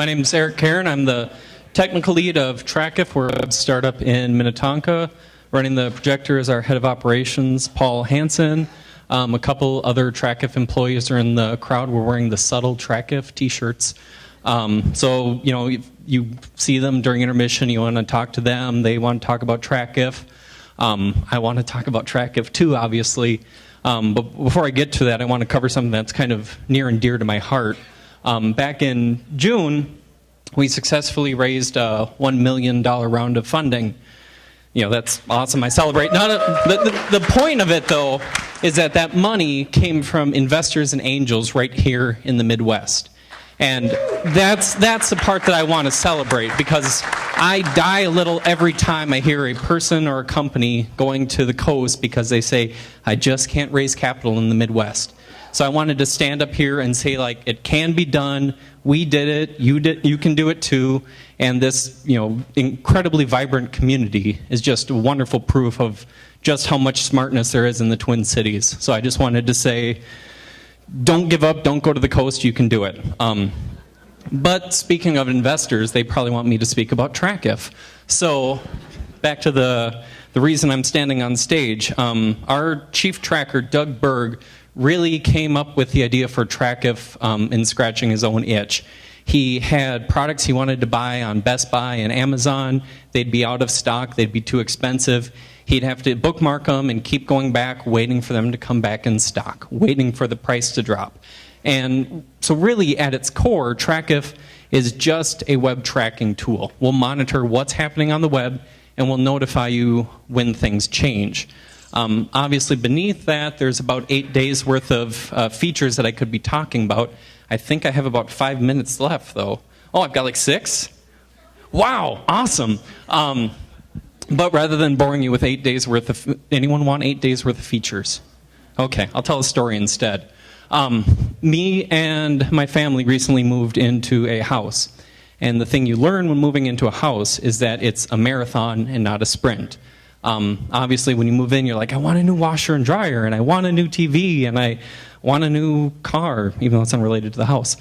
My name is Eric Karen. I'm the technical lead of TrackIf. We're a startup in Minnetonka. Running the projector is our head of operations, Paul Hansen. A couple other TrackIf employees are in the crowd. We're wearing the subtle TrackIf t-shirts. So, if you see them during intermission, you want to talk to them. They want to talk about TrackIf. I want to talk about TrackIf too, obviously. But before I get to that, I want to cover something that's kind of near and dear to my heart. Back in June, we successfully raised a $1 million round of funding. That's awesome. I celebrate. The point of it, though, is that money came from investors and angels right here in the Midwest. And that's the part that I want to celebrate, because I die a little every time I hear a person or a company going to the coast because they say, I just can't raise capital in the Midwest. So I wanted to stand up here and say, it can be done. We did it. You can do it too. And this, incredibly vibrant community is just wonderful proof of just how much smartness there is in the Twin Cities. So I just wanted to say, don't give up. Don't go to the coast. You can do it. But speaking of investors, they probably want me to speak about TrackIf. So back to the reason I'm standing on stage. Our chief tracker, Doug Berg, really came up with the idea for TrackIf in scratching his own itch. He had products he wanted to buy on Best Buy and Amazon. They'd be out of stock. They'd be too expensive. He'd have to bookmark them and keep going back, waiting for them to come back in stock, waiting for the price to drop. And so really at its core, TrackIf is just a web tracking tool. We'll monitor what's happening on the web, and we'll notify you when things change. Obviously beneath that, there's about 8 days worth of features that I could be talking about. I think I have about 5 minutes left, though. Oh, I've got 6? Wow, awesome. But rather than boring you with 8 days worth of, anyone want 8 days worth of features? Okay, I'll tell a story instead. Me and my family recently moved into a house. And the thing you learn when moving into a house is that it's a marathon and not a sprint. Obviously, when you move in, you're like, I want a new washer and dryer, and I want a new TV, and I want a new car, even though it's unrelated to the house.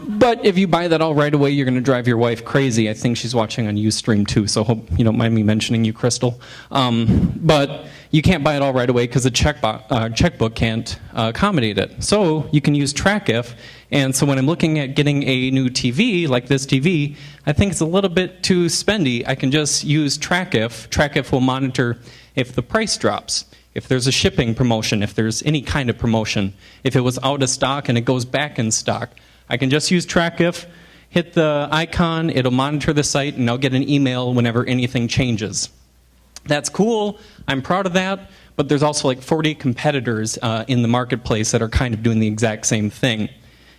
But if you buy that all right away, you're going to drive your wife crazy. I think she's watching on Ustream too, so hope you don't mind me mentioning you, Crystal. But you can't buy it all right away because the checkbook can't accommodate it. So you can use TrackIf. And so when I'm looking at getting a new TV, like this TV, I think it's a little bit too spendy. I can just use TrackIf. TrackIf will monitor if the price drops, if there's a shipping promotion, if there's any kind of promotion, if it was out of stock and it goes back in stock. I can just use TrackIf, hit the icon, it'll monitor the site, and I'll get an email whenever anything changes. That's cool. I'm proud of that. But there's also 40 competitors in the marketplace that are kind of doing the exact same thing.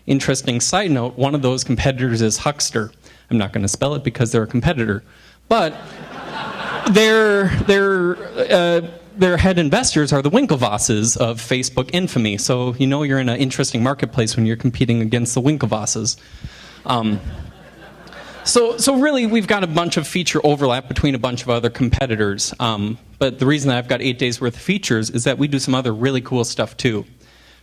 Interesting side note, one of those competitors is Huckster. I'm not going to spell it because they're a competitor. But their head investors are the Winklevosses of Facebook infamy. So you're in an interesting marketplace when you're competing against the Winklevosses. So really, we've got a bunch of feature overlap between a bunch of other competitors. But the reason that I've got 8 days worth of features is that we do some other really cool stuff too.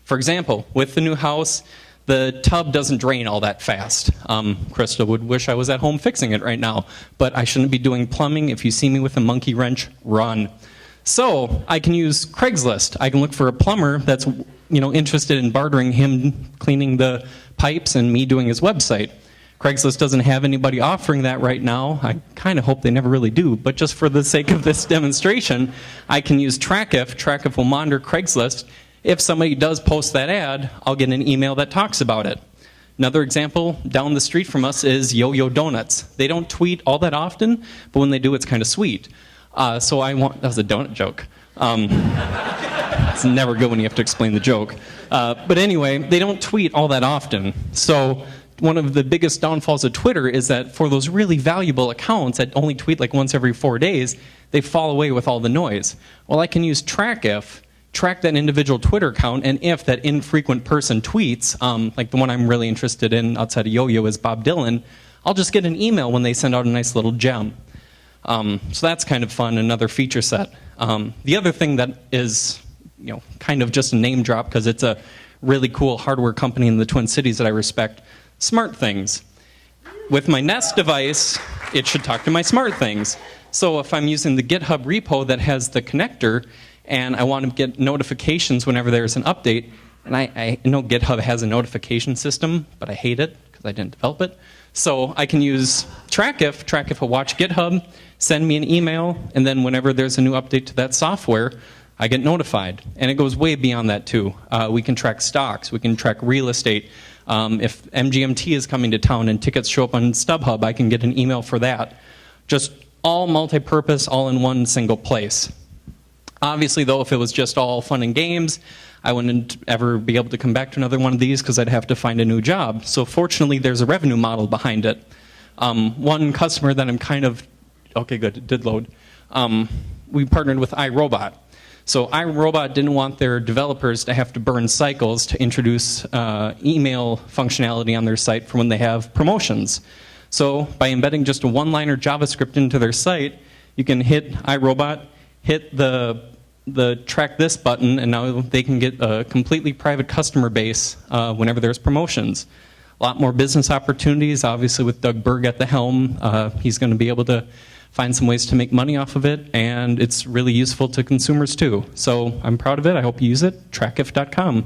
For example, with the new house, the tub doesn't drain all that fast. Krista would wish I was at home fixing it right now, but I shouldn't be doing plumbing. If you see me with a monkey wrench, run. So I can use Craigslist. I can look for a plumber that's interested in bartering him cleaning the pipes and me doing his website. Craigslist doesn't have anybody offering that right now. I kind of hope they never really do, but just for the sake of this demonstration, I can use TrackIf. TrackIf will monitor Craigslist. If somebody does post that ad, I'll get an email that talks about it. Another example down the street from us is Yo-Yo Donuts. They don't tweet all that often, but when they do, it's kind of sweet. That was a donut joke. It's never good when you have to explain the joke. But anyway, they don't tweet all that often. So one of the biggest downfalls of Twitter is that for those really valuable accounts that only tweet once every 4 days, they fall away with all the noise. Well, I can use TrackIf, track that individual Twitter account, and if that infrequent person tweets, like the one I'm really interested in outside of Yo-Yo is Bob Dylan, I'll just get an email when they send out a nice little gem. So that's kind of fun, another feature set. The other thing that is, kind of just a name drop because it's a really cool hardware company in the Twin Cities that I respect. SmartThings. With my Nest device, it should talk to my SmartThings. So if I'm using the GitHub repo that has the connector and I want to get notifications whenever there's an update, and I know GitHub has a notification system, but I hate it because I didn't develop it. So I can use TrackIf. TrackIf will watch GitHub, send me an email, and then whenever there's a new update to that software, I get notified. And it goes way beyond that too. We can track stocks, we can track real estate. If MGMT is coming to town and tickets show up on StubHub, I can get an email for that. Just all multi-purpose, all in one single place. Obviously though, if it was just all fun and games, I wouldn't ever be able to come back to another one of these because I'd have to find a new job. So fortunately, there's a revenue model behind it. One customer that I'm kind of, okay good, it did load. We partnered with iRobot. So iRobot didn't want their developers to have to burn cycles to introduce email functionality on their site for when they have promotions. So by embedding just a one-liner JavaScript into their site, you can hit iRobot, hit the track this button, and now they can get a completely private customer base whenever there's promotions. A lot more business opportunities, obviously with Doug Berg at the helm. He's going to be able to find some ways to make money off of it, and it's really useful to consumers too. So I'm proud of it. I hope you use it. TrackIf.com.